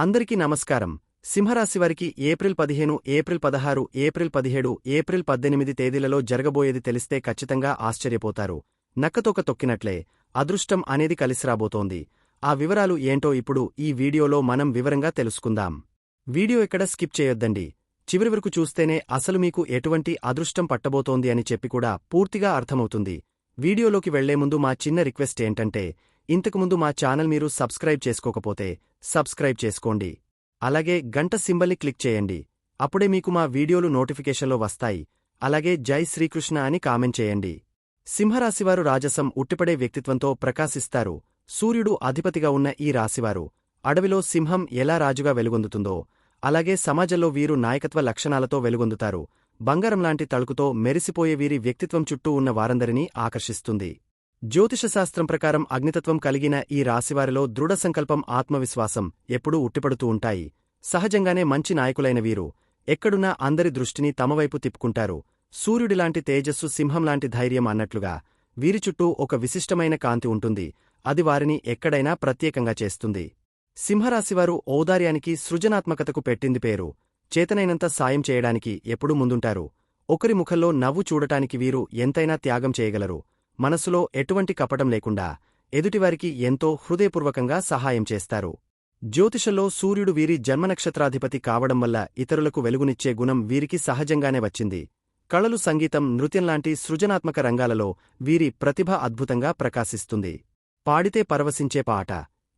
అందరికీ నమస్కారం. సింహరాశివారికి April 15, April 16, April 17, April 18 తేదీలలో జరగబోయేది తెలిస్తే ఖచ్చితంగా ఆశ్చర్యపోతారు. నక్కతోక తొక్కినట్లే అదృష్టం అనేది కలిసిరాబోతోంది. ఆ వివరాలు ఏంటో ఇప్పుడు ఈ వీడియోలో మనం వివరంగా తెలుసుకుందాం. వీడియో ఎక్కడ స్కిప్ చేయొద్దండి. చివరి వరకు చూస్తేనే అసలు మీకు ఎటువంటి అదృష్టం పట్టబోతోంది అని చెప్పి కూడా పూర్తిగా అర్థమవుతుంది. వీడియోలోకి వెళ్లే ముందు మా చిన్న రిక్వెస్ట్ ఏంటంటే, ఇంతకుముందు మా ఛానల్ మీరు సబ్స్క్రైబ్ చేసుకోకపోతే సబ్స్క్రైబ్ చేసుకోండి. అలాగే గంట సింబల్ని క్లిక్ చేయండి. అప్పుడే మీకు మా వీడియోలు నోటిఫికేషన్లో వస్తాయి. అలాగే జై శ్రీకృష్ణ అని కామెంట్ చేయండి. సింహరాశివారు రాజసం ఉట్టిపడే వ్యక్తిత్వంతో ప్రకాశిస్తారు. సూర్యుడు అధిపతిగా ఉన్న ఈ రాశివారు అడవిలో సింహం ఎలా రాజుగా వెలుగొందుతుందో అలాగే సమాజంలో వీరు నాయకత్వ లక్షణాలతో వెలుగొందుతారు. బంగారంలాంటి తళుకుతో మెరిసిపోయే వీరి వ్యక్తిత్వం చుట్టూ ఉన్న వారందరినీ ఆకర్షిస్తుంది. జ్యోతిషశాస్త్రం ప్రకారం అగ్నితత్వం కలిగిన ఈ రాశివారిలో దృఢ సంకల్పం, ఆత్మవిశ్వాసం ఎప్పుడూ ఉట్టిపడుతూ ఉంటాయి. సహజంగానే మంచి నాయకులైన వీరు ఎక్కడున్నా అందరి దృష్టిని తమవైపు తిప్పుకుంటారు. సూర్యుడిలాంటి తేజస్సు, సింహంలాంటి ధైర్యం అన్నట్లుగా వీరి చుట్టూ ఒక విశిష్టమైన కాంతి ఉంటుంది. అది వారిని ఎక్కడైనా ప్రత్యేకంగా చేస్తుంది. సింహరాశివారు ఔదార్యానికి, సృజనాత్మకతకు పెట్టింది పేరు. చేతనైనంత సాయం చేయడానికి ఎప్పుడూ ముందుంటారు. ఒకరి ముఖంలో నవ్వు చూడటానికి వీరు ఎంతైనా త్యాగం చేయగలరు. మనసులో ఎటువంటి కపటం లేకుండా ఎదుటివారికి ఎంతో హృదయపూర్వకంగా సహాయం చేస్తారు. జ్యోతిషంలో సూర్యుడు వీరి జన్మనక్షత్రాధిపతి కావడం వల్ల ఇతరులకు వెలుగునిచ్చే గుణం వీరికి సహజంగానే వచ్చింది. కళలు, సంగీతం, నృత్యంలాంటి సృజనాత్మక రంగాలలో వీరి ప్రతిభ అద్భుతంగా ప్రకాశిస్తుంది. పాడితే పరవశించే పాట,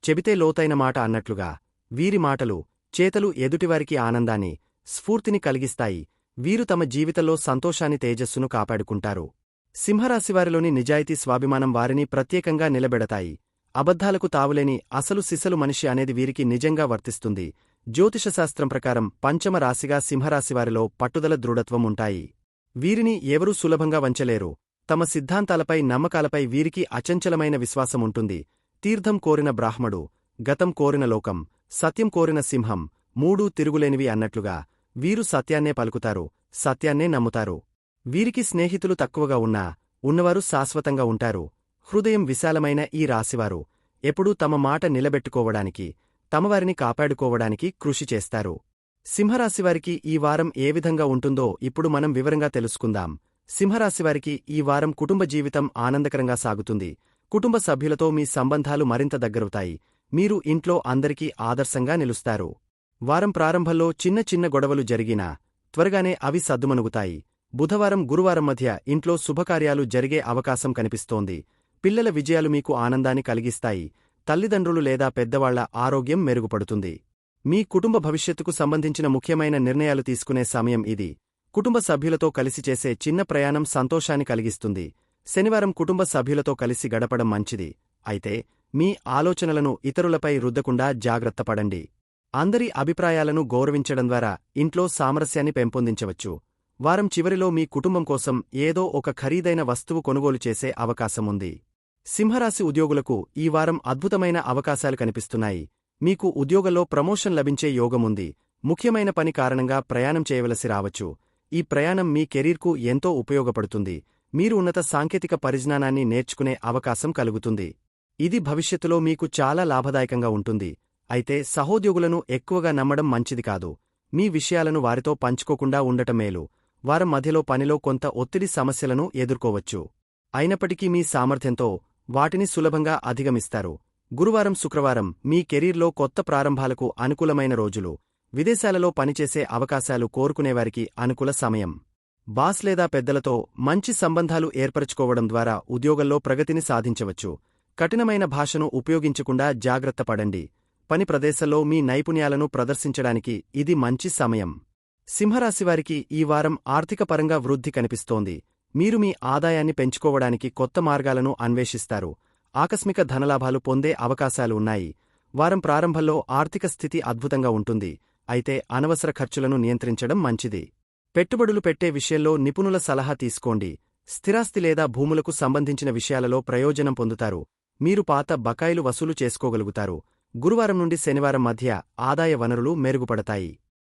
చెబితే లోతైన మాట అన్నట్లుగా వీరి మాటలు, చేతలు ఎదుటివారికి ఆనందాన్ని, స్ఫూర్తిని కలిగిస్తాయి. వీరు తమ జీవితంలో సంతోషాన్ని, తేజస్సును కాపాడుకుంటారు. సింహరాశివారిలోని నిజాయితీ, స్వాభిమానం వారిని ప్రత్యేకంగా నిలబెడతాయి. అబద్ధాలకు తావులేని అసలు సిసలు మనిషి అనేది వీరికి నిజంగా వర్తిస్తుంది. జ్యోతిషశాస్త్రం ప్రకారం పంచమ రాశిగా సింహరాశివారిలో పట్టుదల, దృఢత్వం ఉంటాయి. వీరిని ఎవరూ సులభంగా వంచలేరు. తమ సిద్ధాంతాలపై, నమ్మకాలపై వీరికి అచంచలమైన విశ్వాసముంటుంది. తీర్థం కోరిన బ్రాహ్మడు, గతం కోరిన లోకం, సత్యం కోరిన సింహం మూడూ తిరుగులేనివి అన్నట్లుగా వీరు సత్యాన్నే పలుకుతారు, సత్యాన్నే నమ్ముతారు. వీరికి స్నేహితులు తక్కువగా ఉన్నా ఉన్నవారు శాశ్వతంగా ఉంటారు. హృదయం విశాలమైన ఈ రాశివారు ఎప్పుడూ తమ మాట నిలబెట్టుకోవడానికి, తమవారిని కాపాడుకోవడానికి కృషి చేస్తారు. సింహరాశివారికి ఈ వారం ఏ విధంగా ఉంటుందో ఇప్పుడు మనం వివరంగా తెలుసుకుందాం. సింహరాశివారికి ఈ వారం కుటుంబ జీవితం ఆనందకరంగా సాగుతుంది. కుటుంబ సభ్యులతో మీ సంబంధాలు మరింత దగ్గరవుతాయి. మీరు ఇంట్లో అందరికీ ఆదర్శంగా నిలుస్తారు. వారం ప్రారంభంలో చిన్న చిన్న గొడవలు జరిగినా త్వరగానే అవి సద్దుమణుగుతాయి. బుధవారం, గురువారం మధ్య ఇంట్లో శుభకార్యాలు జరిగే అవకాశం కనిపిస్తోంది. పిల్లల విజయాలు మీకు ఆనందాన్ని కలిగిస్తాయి. తల్లిదండ్రులు లేదా పెద్దవాళ్ల ఆరోగ్యం మెరుగుపడుతుంది. మీ కుటుంబ భవిష్యత్తుకు సంబంధించిన ముఖ్యమైన నిర్ణయాలు తీసుకునే సమయం ఇది. కుటుంబ సభ్యులతో కలిసి చేసే చిన్న ప్రయాణం సంతోషాన్ని కలిగిస్తుంది. శనివారం కుటుంబ సభ్యులతో కలిసి గడపడం మంచిది. అయితే మీ ఆలోచనలను ఇతరులపై రుద్దకుండా జాగ్రత్తపడండి. అందరి అభిప్రాయాలను గౌరవించడం ద్వారా ఇంట్లో సామరస్యాన్ని పెంపొందించవచ్చు. వారం చివరిలో మీ కుటుంబం కోసం ఏదో ఒక ఖరీదైన వస్తువు కొనుగోలు చేసే అవకాశముంది. సింహరాశి ఉద్యోగులకు ఈ వారం అద్భుతమైన అవకాశాలు కనిపిస్తున్నాయి. మీకు ఉద్యోగంలో ప్రమోషన్ లభించే యోగముంది. ముఖ్యమైన పని కారణంగా ప్రయాణం చేయవలసి రావచ్చు. ఈ ప్రయాణం మీ కెరీర్కు ఎంతో ఉపయోగపడుతుంది. మీరు ఉన్నత సాంకేతిక పరిజ్ఞానాన్ని నేర్చుకునే అవకాశం కలుగుతుంది. ఇది భవిష్యత్తులో మీకు చాలా లాభదాయకంగా ఉంటుంది. అయితే సహోద్యోగులను ఎక్కువగా నమ్మడం మంచిది కాదు. మీ విషయాలను వారితో పంచుకోకుండా ఉండటం మేలు. వారం మధ్యలో పనిలో కొంత ఒత్తిడి సమస్యలను ఎదుర్కోవచ్చు. అయినప్పటికీ మీ సామర్థ్యంతో వాటిని సులభంగా అధిగమిస్తారు. గురువారం, శుక్రవారం మీ కెరీర్లో కొత్త ప్రారంభాలకు అనుకూలమైన రోజులు. విదేశాలలో పనిచేసే అవకాశాలు కోరుకునేవారికి అనుకూల సమయం. బాస్ లేదా పెద్దలతో మంచి సంబంధాలు ఏర్పరచుకోవడం ద్వారా ఉద్యోగంలో ప్రగతిని సాధించవచ్చు. కఠినమైన భాషను ఉపయోగించకుండా జాగ్రత్త పడండి. పని ప్రదేశంలో మీ నైపుణ్యాలను ప్రదర్శించడానికి ఇది మంచి సమయం. సింహరాశివారికి ఈ వారం ఆర్థికపరంగా వృద్ధి కనిపిస్తోంది. మీరు మీ ఆదాయాన్ని పెంచుకోవడానికి కొత్త మార్గాలను అన్వేషిస్తారు. ఆకస్మిక ధనలాభాలు పొందే అవకాశాలు ఉన్నాయి. వారం ప్రారంభంలో ఆర్థిక స్థితి అద్భుతంగా ఉంటుంది. అయితే అనవసర ఖర్చులను నియంత్రించడం మంచిది. పెట్టుబడులు పెట్టే విషయంలో నిపుణుల సలహా తీసుకోండి. స్థిరాస్తి లేదా భూములకు సంబంధించిన విషయాలలో ప్రయోజనం పొందుతారు. మీరు పాత బకాయిలు వసూలు చేసుకోగలుగుతారు. గురువారం నుండి శనివారం మధ్య ఆదాయ వనరులు మెరుగుపడతాయి.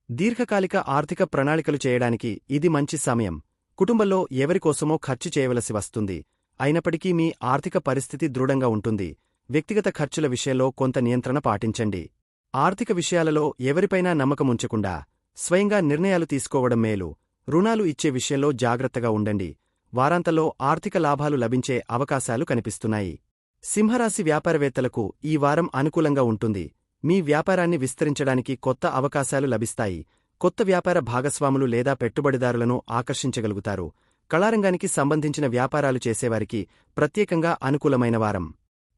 దీర్ఘకాలిక ఆర్థిక ప్రణాళికలు చేయడానికి ఇది మంచి సమయం. కుటుంబంలో ఎవరికోసమో ఖర్చు చేయవలసి వస్తుంది. అయినప్పటికీ మీ ఆర్థిక పరిస్థితి దృఢంగా ఉంటుంది. వ్యక్తిగత ఖర్చుల విషయంలో కొంత నియంత్రణ పాటించండి. ఆర్థిక విషయాలలో ఎవరిపైనా నమ్మకముంచకుండా స్వయంగా నిర్ణయాలు తీసుకోవడం మేలు. రుణాలు ఇచ్చే విషయంలో జాగ్రత్తగా ఉండండి. వారాంతంలో ఆర్థిక లాభాలు లభించే అవకాశాలు కనిపిస్తున్నాయి. సింహరాశి వ్యాపారవేత్తలకు ఈ వారం అనుకూలంగా ఉంటుంది. మీ వ్యాపారాన్ని విస్తరించడానికి కొత్త అవకాశాలు లభిస్తాయి. కొత్త వ్యాపార భాగస్వాములు లేదా పెట్టుబడిదారులను ఆకర్షించగలుగుతారు. కళారంగానికి సంబంధించిన వ్యాపారాలు చేసేవారికి ప్రత్యేకంగా అనుకూలమైన వారం.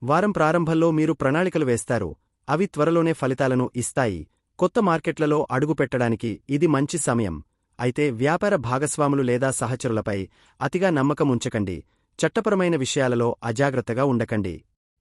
వారం ప్రారంభంలో మీరు ప్రణాళికలు వేస్తారు. అవి త్వరలోనే ఫలితాలను ఇస్తాయి. కొత్త మార్కెట్లలో అడుగుపెట్టడానికి ఇది మంచి సమయం. అయితే వ్యాపార భాగస్వాములు లేదా సహచరులపై అతిగా నమ్మకం ఉంచకండి. చట్టపరమైన విషయాలలో అజాగ్రత్తగా ఉండకండి.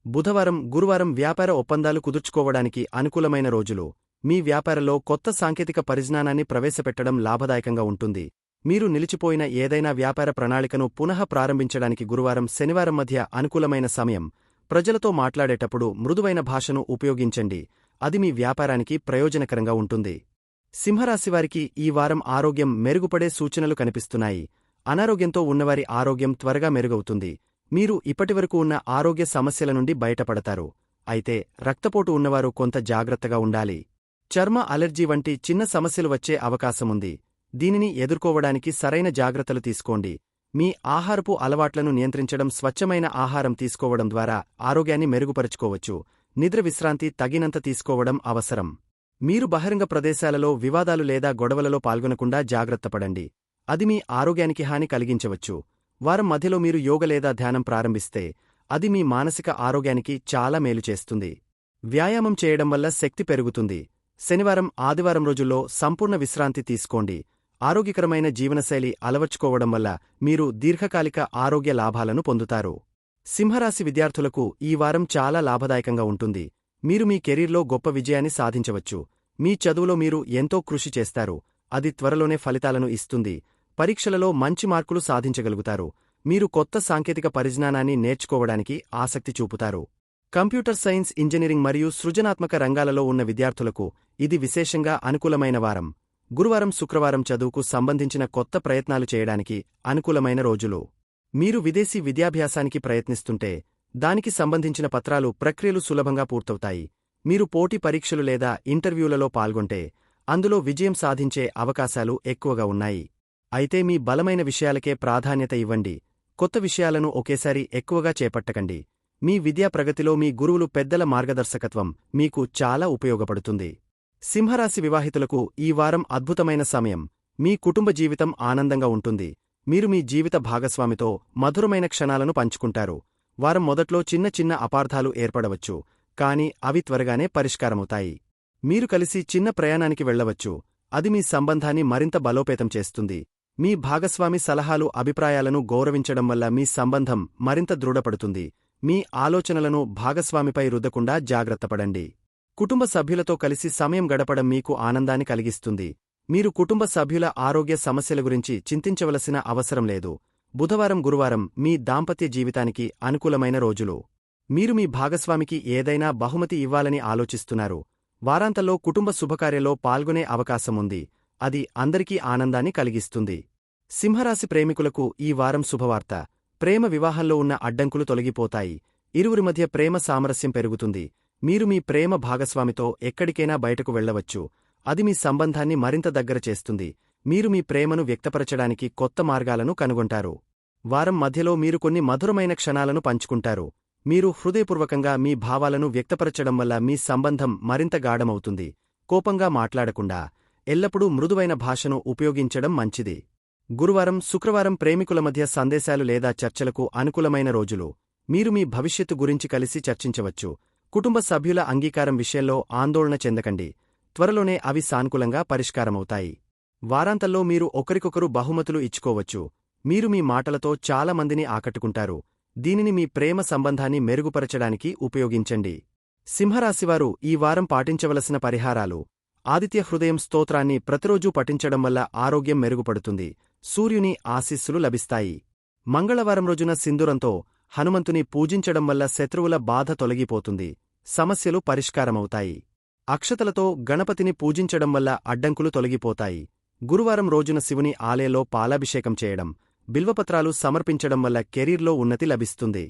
బుధవారం, గురువారం వ్యాపార ఒప్పందాలు కుదుర్చుకోవడానికి అనుకూలమైన రోజులు. మీ వ్యాపారంలో కొత్త సాంకేతిక పరిజ్ఞానాన్ని ప్రవేశపెట్టడం లాభదాయకంగా ఉంటుంది. మీరు నిలిచిపోయిన ఏదైనా వ్యాపార ప్రణాళికను పునః ప్రారంభించడానికి గురువారం, శనివారం మధ్య అనుకూలమైన సమయం. ప్రజలతో మాట్లాడేటప్పుడు మృదువైన భాషను ఉపయోగించండి. అది మీ వ్యాపారానికి ప్రయోజనకరంగా ఉంటుంది. సింహరాశివారికి ఈ వారం ఆరోగ్యం మెరుగుపడే సూచనలు కనిపిస్తున్నాయి. అనారోగ్యంతో ఉన్నవారి ఆరోగ్యం త్వరగా మెరుగవుతుంది. మీరు ఇప్పటివరకు ఉన్న ఆరోగ్య సమస్యల నుండి బయటపడతారు. అయితే రక్తపోటు ఉన్నవారు కొంత జాగ్రత్తగా ఉండాలి. చర్మ అలెర్జీ వంటి చిన్న సమస్యలు వచ్చే అవకాశముంది. దీనిని ఎదుర్కోవడానికి సరైన జాగ్రత్తలు తీసుకోండి. మీ ఆహారపు అలవాట్లను నియంత్రించడం, స్వచ్ఛమైన ఆహారం తీసుకోవడం ద్వారా ఆరోగ్యాన్ని మెరుగుపరుచుకోవచ్చు. నిద్ర, విశ్రాంతి తగినంత తీసుకోవడం అవసరం. మీరు బహిరంగ ప్రదేశాలలో వివాదాలు లేదా గొడవలలో పాల్గొనకుండా జాగ్రత్తపడండి. అది మీ ఆరోగ్యానికి హాని కలిగించవచ్చు. వారం మధ్యలో మీరు యోగ లేదా ధ్యానం ప్రారంభిస్తే అది మీ మానసిక ఆరోగ్యానికి చాలా మేలు చేస్తుంది. వ్యాయామం చేయడం వల్ల శక్తి పెరుగుతుంది. శనివారం, ఆదివారం రోజుల్లో సంపూర్ణ విశ్రాంతి తీసుకోండి. ఆరోగ్యకరమైన జీవనశైలి అలవర్చుకోవడం వల్ల మీరు దీర్ఘకాలిక ఆరోగ్య లాభాలను పొందుతారు. సింహరాశి విద్యార్థులకు ఈ వారం చాలా లాభదాయకంగా ఉంటుంది. మీరు మీ కెరీర్లో గొప్ప విజయాన్ని సాధించవచ్చు. మీ చదువులో మీరు ఎంతో కృషి చేస్తారు. అది త్వరలోనే ఫలితాలను ఇస్తుంది. పరీక్షలలో మంచి మార్కులు సాధించగలుగుతారు. మీరు కొత్త సాంకేతిక పరిజ్ఞానాన్ని నేర్చుకోవడానికి ఆసక్తి చూపుతారు. కంప్యూటర్ సైన్స్, ఇంజనీరింగ్ మరియు సృజనాత్మక రంగాలలో ఉన్న విద్యార్థులకు ఇది విశేషంగా అనుకూలమైన వారం. గురువారం, శుక్రవారం చదువుకు సంబంధించిన కొత్త ప్రయత్నాలు చేయడానికి అనుకూలమైన రోజులు. మీరు విదేశీ విద్యాభ్యాసానికి ప్రయత్నిస్తుంటే దానికి సంబంధించిన పత్రాలు, ప్రక్రియలు సులభంగా పూర్తవుతాయి. మీరు పోటీ పరీక్షలు లేదా ఇంటర్వ్యూలలో పాల్గొంటే అందులో విజయం సాధించే అవకాశాలు ఎక్కువగా ఉన్నాయి. అయితే మీ బలమైన విషయాలకే ప్రాధాన్యత ఇవ్వండి. కొత్త విషయాలను ఒకేసారి ఎక్కువగా చేపట్టకండి. మీ విద్యా ప్రగతిలో మీ గురువులు, పెద్దల మార్గదర్శకత్వం మీకు చాలా ఉపయోగపడుతుంది. సింహరాశి వివాహితులకు ఈ వారం అద్భుతమైన సమయం. మీ కుటుంబ జీవితం ఆనందంగా ఉంటుంది. మీరు మీ జీవిత భాగస్వామితో మధురమైన క్షణాలను పంచుకుంటారు. వారం మొదట్లో చిన్న చిన్న అపార్థాలు ఏర్పడవచ్చు, కాని అవి త్వరగానే పరిష్కారమవుతాయి. మీరు కలిసి చిన్న ప్రయాణానికి వెళ్లవచ్చు. అది మీ సంబంధాన్ని మరింత బలోపేతం చేస్తుంది. మీ భాగస్వామి సలహాలు, అభిప్రాయాలను గౌరవించడం వల్ల మీ సంబంధం మరింత దృఢపడుతుంది. మీ ఆలోచనలను భాగస్వామిపై రుద్దకుండా జాగ్రత్తపడండి. కుటుంబ సభ్యులతో కలిసి సమయం గడపడం మీకు ఆనందాన్ని కలిగిస్తుంది. మీరు కుటుంబ సభ్యుల ఆరోగ్య సమస్యల గురించి చింతించవలసిన అవసరం లేదు. బుధవారం, గురువారం మీ దాంపత్య జీవితానికి అనుకూలమైన రోజులు. మీరు మీ భాగస్వామికి ఏదైనా బహుమతి ఇవ్వాలని ఆలోచిస్తున్నారు. వారాంతంలో కుటుంబ శుభకార్యంలో పాల్గొనే అవకాశముంది. అది అందరికీ ఆనందాన్ని కలిగిస్తుంది. సింహరాశి ప్రేమికులకు ఈ వారం శుభవార్త. ప్రేమ వివాహంలో ఉన్న అడ్డంకులు తొలగిపోతాయి. ఇరువురి మధ్య ప్రేమ సామరస్యం పెరుగుతుంది. మీరు మీ ప్రేమ భాగస్వామితో ఎక్కడికైనా బయటకు వెళ్లవచ్చు. అది మీ సంబంధాన్ని మరింత దగ్గర చేస్తుంది. మీరు మీ ప్రేమను వ్యక్తపరచడానికి కొత్త మార్గాలను కనుగొంటారు. వారం మధ్యలో మీరు కొన్ని మధురమైన క్షణాలను పంచుకుంటారు. మీరు హృదయపూర్వకంగా మీ భావాలను వ్యక్తపరచడం వల్ల మీ సంబంధం మరింత గాఢమవుతుంది. కోపంగా మాట్లాడకుండా ఎల్లప్పుడూ మృదువైన భాషను ఉపయోగించడం మంచిది. గురువారం, శుక్రవారం ప్రేమికుల మధ్య సందేశాలు లేదా చర్చలకు అనుకూలమైన రోజులు. మీరు మీ భవిష్యత్తు గురించి కలిసి చర్చించవచ్చు. కుటుంబ సభ్యుల అంగీకారం విషయంలో ఆందోళన చెందకండి. త్వరలోనే అవి సానుకూలంగా పరిష్కారమవుతాయి. వారాంతంలో మీరు ఒకరికొకరు బహుమతులు ఇచ్చుకోవచ్చు. మీరు మీ మాటలతో చాలా మందిని ఆకట్టుకుంటారు. దీనిని మీ ప్రేమ సంబంధాన్ని మెరుగుపరచడానికి ఉపయోగించండి. సింహరాశివారు ఈ వారం పాటించవలసిన పరిహారాలు. ఆదిత్య హృదయం స్తోత్రాన్ని ప్రతిరోజూ పఠించడం వల్ల ఆరోగ్యం మెరుగుపడుతుంది. సూర్యుని ఆశీస్సులు లభిస్తాయి. మంగళవారం రోజున సింధూరంతో హనుమంతుని పూజించడం వల్ల శత్రువుల బాధ తొలగిపోతుంది. సమస్యలు పరిష్కారమవుతాయి. అక్షతలతో గణపతిని పూజించడం వల్ల అడ్డంకులు తొలగిపోతాయి. గురువారం రోజున శివుని ఆలయంలో పాలాభిషేకం చేయడం, బిల్వపత్రాలు సమర్పించడం వల్ల కెరీర్లో ఉన్నతి లభిస్తుంది.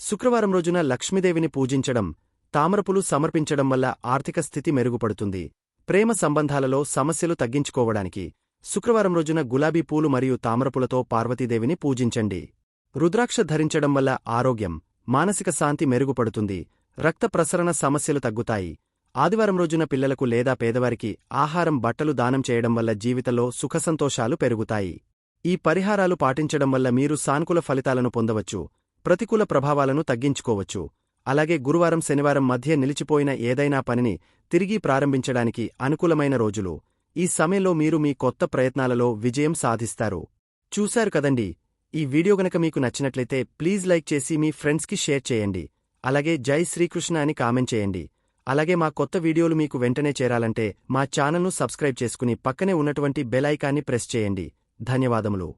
శుక్రవారం రోజున లక్ష్మీదేవిని పూజించడం, తామరపులు సమర్పించడం వల్ల ఆర్థిక స్థితి మెరుగుపడుతుంది. ప్రేమ సంబంధాలలో సమస్యలు తగ్గించుకోవడానికి శుక్రవారం రోజున గులాబీ పూలు మరియు తామరపులతో పార్వతీదేవిని పూజించండి. రుద్రాక్ష ధరించడం వల్ల ఆరోగ్యం, మానసిక శాంతి మెరుగుపడుతుంది. రక్త ప్రసరణ సమస్యలు తగ్గుతాయి. ఆదివారం రోజున పిల్లలకు లేదా పేదవారికి ఆహారం, బట్టలు దానం చేయడం వల్ల జీవితంలో సుఖసంతోషాలు పెరుగుతాయి. ఈ పరిహారాలు పాటించడం వల్ల మీరు సానుకూల ఫలితాలను పొందవచ్చు, ప్రతికూల ప్రభావాలను తగ్గించుకోవచ్చు. అలాగే గురువారం, శనివారం మధ్య నిలిచిపోయిన ఏదైనా పనిని తిరిగి ప్రారంభించడానికి అనుకూలమైన రోజులు. ఈ సమయంలో మీరు మీ కొత్త ప్రయత్నాలలో విజయం సాధిస్తారు. చూశారు కదండి. ఈ వీడియో గనక మీకు నచ్చినట్లయితే ప్లీజ్ లైక్ చేసి మీ ఫ్రెండ్స్కి షేర్ చేయండి. అలాగే జై శ్రీకృష్ణ అని కామెంట్ చేయండి. అలాగే మా కొత్త వీడియోలు మీకు వెంటనే చేరాలంటే మా ఛానల్ను సబ్స్క్రైబ్ చేసుకుని పక్కనే ఉన్నటువంటి బెల్ ఐకాన్ని ప్రెస్ చేయండి. ధన్యవాదములు.